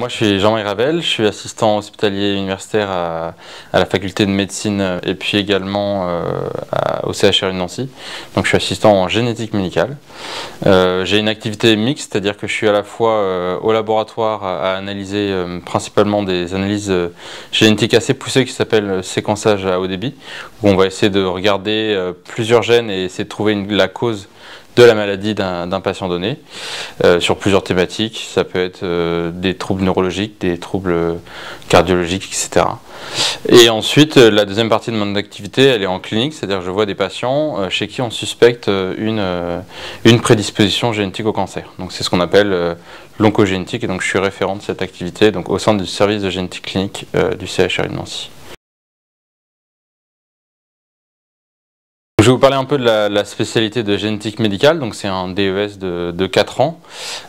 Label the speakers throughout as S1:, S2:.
S1: moi je suis Jean-Marie Ravel, je suis assistant hospitalier universitaire à la faculté de médecine et puis également au CHRU de Nancy. Donc je suis assistant en génétique médicale. J'ai une activité mixte, c'est-à-dire que je suis à la fois au laboratoire à analyser principalement des analyses génétiques assez poussées qui s'appellent séquençage à haut débit, où on va essayer de regarder plusieurs gènes et essayer de trouver la cause de la maladie d'un patient donné, sur plusieurs thématiques. Ça peut être des troubles neurologiques, des troubles cardiologiques, etc. Et ensuite, la deuxième partie de mon activité, elle est en clinique, c'est-à-dire que je vois des patients chez qui on suspecte une prédisposition génétique au cancer. Donc c'est ce qu'on appelle l'oncogénétique, et donc je suis référent de cette activité donc, au sein du service de génétique clinique du CHRU de Nancy. Je vais vous parler un peu de la spécialité de génétique médicale, donc c'est un DES de 4 ans,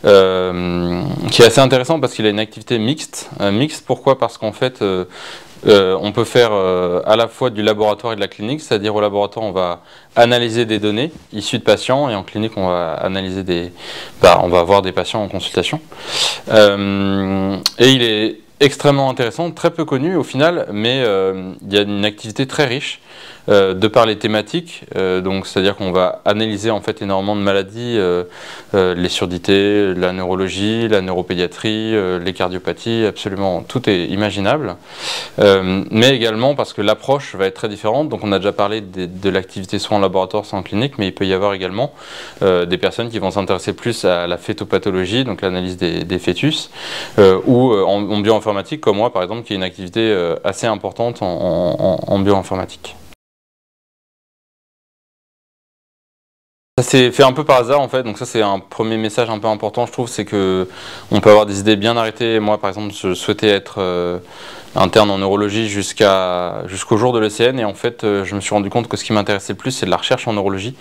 S1: qui est assez intéressant parce qu'il a une activité mixte. Mixte pourquoi? Parce qu'en fait, on peut faire à la fois du laboratoire et de la clinique, c'est-à-dire au laboratoire on va analyser des données issues de patients et en clinique on va analyser on va avoir des patients en consultation. Et il est extrêmement intéressant, très peu connu au final, mais il y a une activité très riche de par les thématiques, donc c'est-à-dire qu'on va analyser en fait énormément de maladies, les surdités, la neurologie, la neuropédiatrie, les cardiopathies, absolument tout est imaginable, mais également parce que l'approche va être très différente. Donc on a déjà parlé de l'activité soit en laboratoire soit en clinique, mais il peut y avoir également des personnes qui vont s'intéresser plus à la phétopathologie, donc l'analyse des fœtus, ou en bioinformatique comme moi par exemple, qui est une activité assez importante en bioinformatique. Ça s'est fait un peu par hasard en fait, donc ça c'est un premier message un peu important je trouve, c'est que on peut avoir des idées bien arrêtées. Moi par exemple je souhaitais être interne en neurologie jusqu'au jour de l'ECN, et en fait je me suis rendu compte que ce qui m'intéressait le plus c'est de la recherche en neurologie,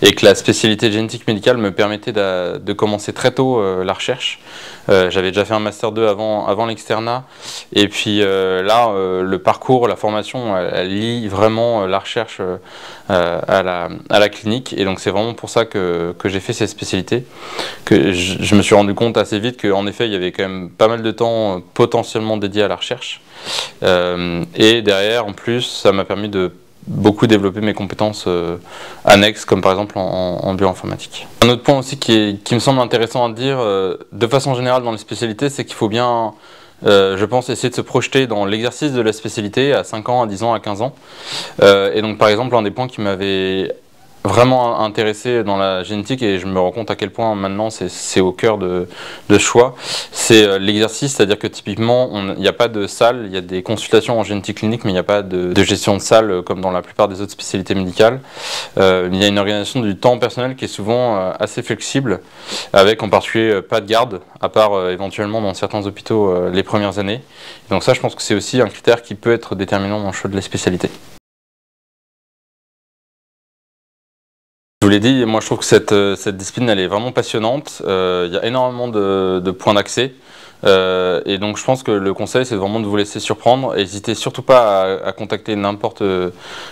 S1: et que la spécialité de génétique médicale me permettait de commencer très tôt la recherche. J'avais déjà fait un master 2 avant l'externat, et puis là le parcours, la formation elle lie vraiment la recherche à la clinique, et donc c'est vraiment pour ça que j'ai fait cette spécialité, que je me suis rendu compte assez vite qu'en effet il y avait quand même pas mal de temps potentiellement dédié à la recherche, et derrière en plus ça m'a permis de beaucoup développer mes compétences annexes, comme par exemple en bioinformatique. Un autre point aussi qui me semble intéressant à dire de façon générale dans les spécialités, c'est qu'il faut bien je pense essayer de se projeter dans l'exercice de la spécialité à 5 ans, à 10 ans, à 15 ans. Et donc par exemple un des points qui m'avait vraiment intéressé dans la génétique, et je me rends compte à quel point maintenant c'est au cœur de choix, c'est l'exercice, c'est-à-dire que typiquement il n'y a pas de salle, il y a des consultations en génétique clinique, mais il n'y a pas de gestion de salle comme dans la plupart des autres spécialités médicales. Il y a une organisation du temps personnel qui est souvent assez flexible, avec en particulier pas de garde, à part éventuellement dans certains hôpitaux les premières années. Et donc ça je pense que c'est aussi un critère qui peut être déterminant dans le choix de la spécialité. Je vous l'ai dit, moi je trouve que cette discipline elle est vraiment passionnante, il y a énormément de points d'accès, et donc je pense que le conseil c'est vraiment de vous laisser surprendre. N'hésitez surtout pas à contacter n'importe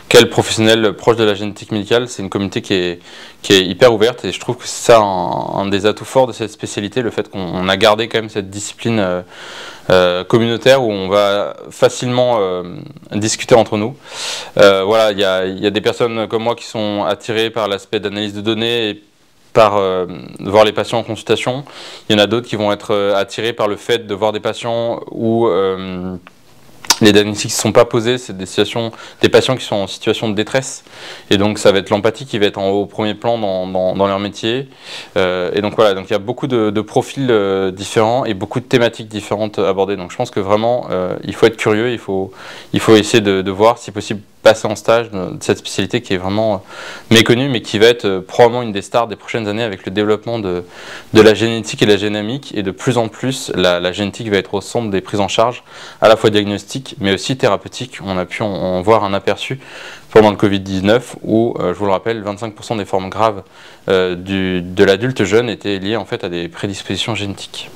S1: quel professionnel proche de la génétique médicale, c'est une communauté qui est hyper ouverte, et je trouve que c'est ça un des atouts forts de cette spécialité, le fait qu'on a gardé quand même cette discipline communautaire où on va facilement discuter entre nous. Voilà, il y a des personnes comme moi qui sont attirées par l'aspect d'analyse de données et par voir les patients en consultation. Il y en a d'autres qui vont être attirés par le fait de voir des patients où les diagnostics ne sont pas posés, c'est des patients qui sont en situation de détresse, et donc ça va être l'empathie qui va être au premier plan dans leur métier, et donc voilà, donc il y a beaucoup de profils différents et beaucoup de thématiques différentes abordées, donc je pense que vraiment il faut être curieux, il faut essayer de voir si possible passer en stage de cette spécialité qui est vraiment méconnue, mais qui va être probablement une des stars des prochaines années avec le développement de la génétique et la génomique, et de plus en plus la génétique va être au centre des prises en charge, à la fois diagnostiques mais aussi thérapeutiques. On a pu en voir un aperçu pendant le Covid-19 où, je vous le rappelle, 25% des formes graves de l'adulte jeune étaient liées en fait à des prédispositions génétiques.